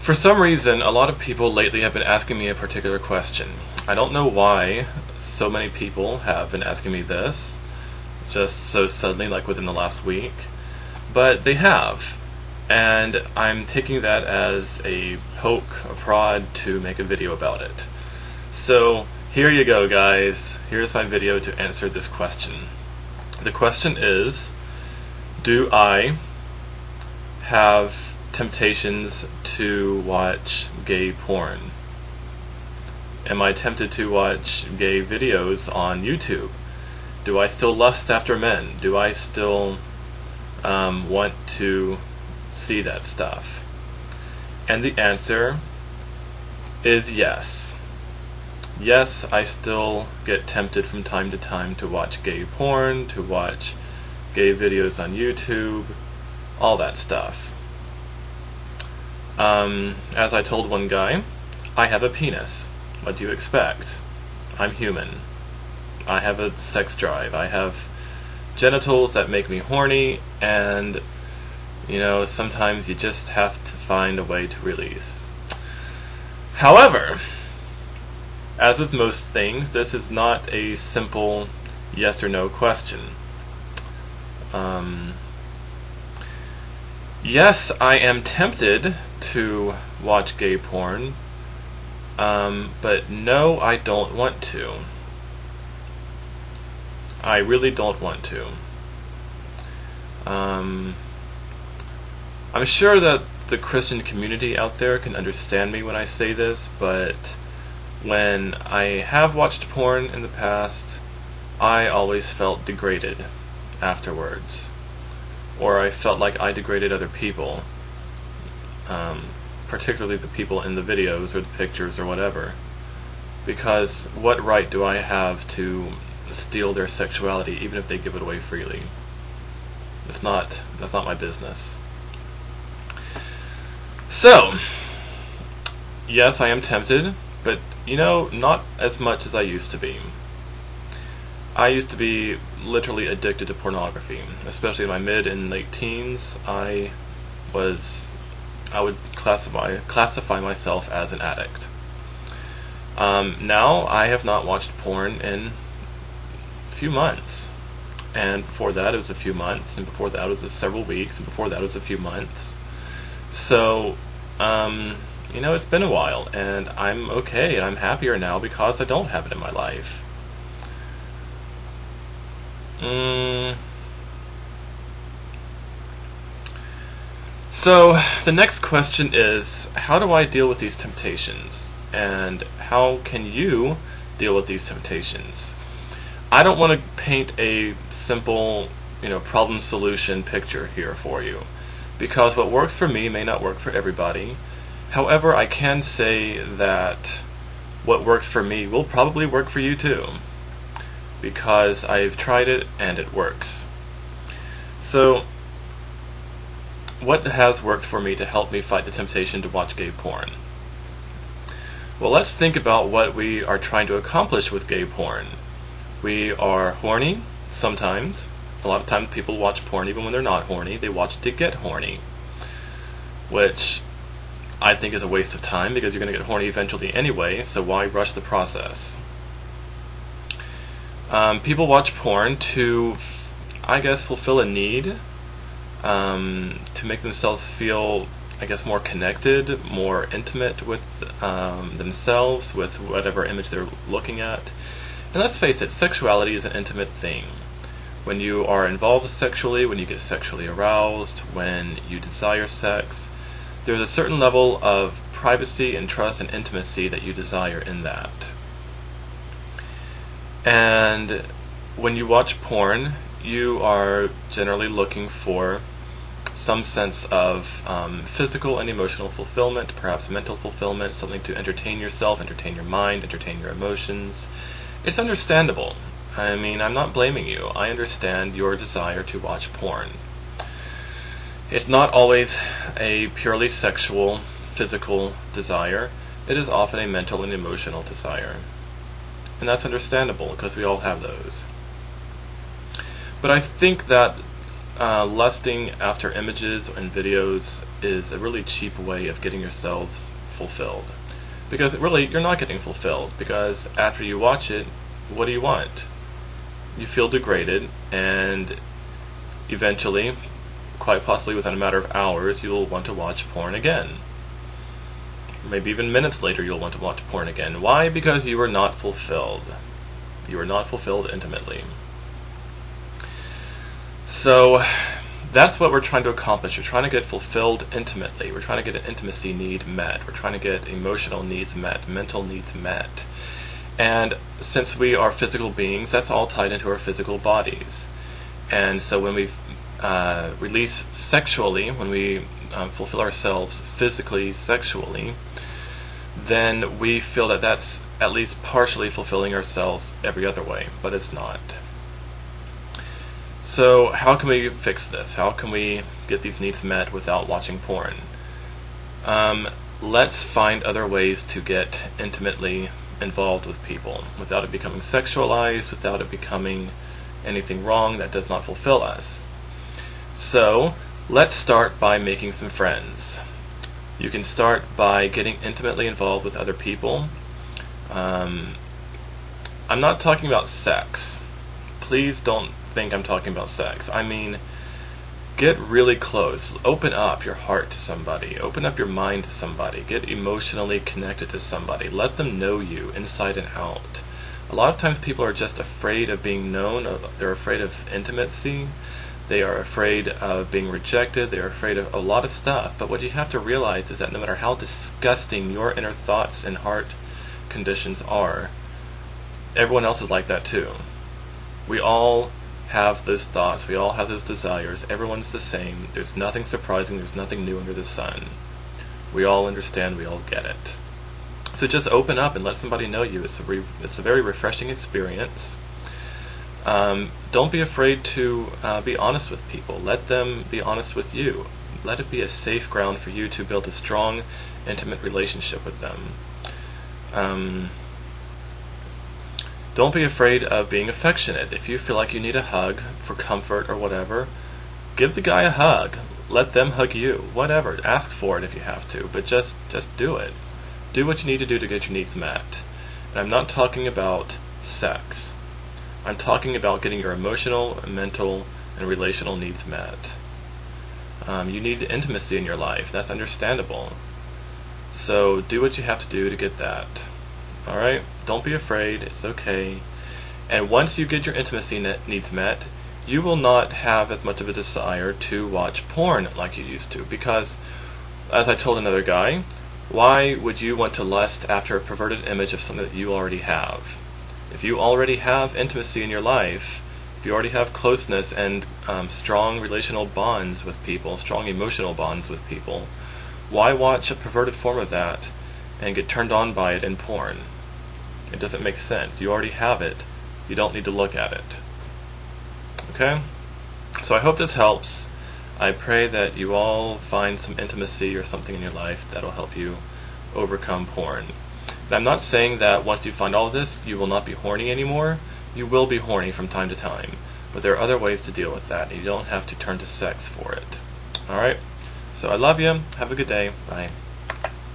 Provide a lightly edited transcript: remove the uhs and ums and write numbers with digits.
For some reason, a lot of people lately have been asking me a particular question. I don't know why so many people have been asking me this, just so suddenly, like within the last week, but they have. And I'm taking that as a poke, a prod to make a video about it. So, here you go, guys. Here's my video to answer this question. The question is, do I have temptations to watch gay porn? Am I tempted to watch gay videos on YouTube? Do I still lust after men? Do I still want to see that stuff? And the answer is yes. Yes, I still get tempted from time to time to watch gay porn, to watch gay videos on YouTube, all that stuff. As I told one guy, I have a penis. What do you expect? I'm human. I have a sex drive. I have genitals that make me horny, and, sometimes you just have to find a way to release. However, as with most things, this is not a simple yes or no question. Yes, I am tempted to watch gay porn, but no, I don't want to. I really don't want to. I'm sure that the Christian community out there can understand me when I say this, but when I have watched porn in the past, I always felt degraded afterwards. Or I felt like I degraded other people, particularly the people in the videos or the pictures or whatever. Because what right do I have to steal their sexuality even if they give it away freely? That's not my business. So, yes, I am tempted, but not as much as I used to be. I used to be literally addicted to pornography, especially in my mid and late teens. I would classify myself as an addict. Now I have not watched porn in a few months, and before that it was a few months, and before that it was several weeks, and before that it was a few months. So, it's been a while, and I'm okay, and I'm happier now because I don't have it in my life. So, the next question is, how do I deal with these temptations? And how can you deal with these temptations? I don't want to paint a simple, problem-solution picture here for you, because what works for me may not work for everybody. However, I can say that what works for me will probably work for you too, because I've tried it and it works. So, what has worked for me to help me fight the temptation to watch gay porn? Well, let's think about what we are trying to accomplish with gay porn. We are horny, sometimes. A lot of times people watch porn even when they're not horny. They watch to get horny, which I think is a waste of time because you're going to get horny eventually anyway, so why rush the process? People watch porn to, I guess, fulfill a need, to make themselves feel, I guess, more connected, more intimate with themselves, with whatever image they're looking at. And let's face it, sexuality is an intimate thing. When you are involved sexually, when you get sexually aroused, when you desire sex, there's a certain level of privacy and trust and intimacy that you desire in that. And when you watch porn, you are generally looking for some sense of physical and emotional fulfillment, perhaps mental fulfillment, something to entertain yourself, entertain your mind, entertain your emotions. It's understandable. I mean, I'm not blaming you. I understand your desire to watch porn. It's not always a purely sexual, physical desire. It is often a mental and emotional desire. And that's understandable because we all have those. But I think that lusting after images and videos is a really cheap way of getting yourselves fulfilled. Because really, you're not getting fulfilled, because after you watch it, what do you want? You feel degraded, and eventually, quite possibly within a matter of hours, you'll want to watch porn again. Maybe even minutes later you'll want to watch porn again. Why? Because you were not fulfilled. You were not fulfilled intimately. So that's what we're trying to accomplish. We're trying to get fulfilled intimately. We're trying to get an intimacy need met. We're trying to get emotional needs met, mental needs met. And since we are physical beings, that's all tied into our physical bodies. And so when we release sexually, when we fulfill ourselves physically, sexually, then we feel that that's at least partially fulfilling ourselves every other way, but it's not. So how can we fix this? How can we get these needs met without watching porn? Let's find other ways to get intimately involved with people without it becoming sexualized, without it becoming anything wrong that does not fulfill us. So let's start by making some friends. You can start by getting intimately involved with other people. I'm not talking about sex. Please don't think I'm talking about sex. I mean, get really close. Open up your heart to somebody. Open up your mind to somebody. Get emotionally connected to somebody. Let them know you inside and out. A lot of times people are just afraid of being known. They're afraid of intimacy. They are afraid of being rejected. They're afraid of a lot of stuff. But what you have to realize is that no matter how disgusting your inner thoughts and heart conditions are, everyone else is like that too. We all have those thoughts. We all have those desires. Everyone's the same. There's nothing surprising. There's nothing new under the sun. We all understand. We all get it. So just open up and let somebody know you. It's a very refreshing experience. Don't be afraid to be honest with people. Let them be honest with you. Let it be a safe ground for you to build a strong, intimate relationship with them. Don't be afraid of being affectionate. If you feel like you need a hug for comfort or whatever, give the guy a hug. Let them hug you. Whatever. Ask for it if you have to, but just do it. Do what you need to do to get your needs met. And I'm not talking about sex. I'm talking about getting your emotional, mental, and relational needs met. You need intimacy in your life. That's understandable. So do what you have to do to get that. Alright? Don't be afraid. It's okay. And once you get your intimacy needs met, you will not have as much of a desire to watch porn like you used to. Because, as I told another guy, why would you want to lust after a perverted image of something that you already have? If you already have intimacy in your life, if you already have closeness and strong relational bonds with people, strong emotional bonds with people, why watch a perverted form of that and get turned on by it in porn? It doesn't make sense. You already have it. You don't need to look at it. Okay? So I hope this helps. I pray that you all find some intimacy or something in your life that will help you overcome porn. And I'm not saying that once you find all of this, you will not be horny anymore. You will be horny from time to time. But there are other ways to deal with that, and you don't have to turn to sex for it. Alright? So I love you. Have a good day. Bye.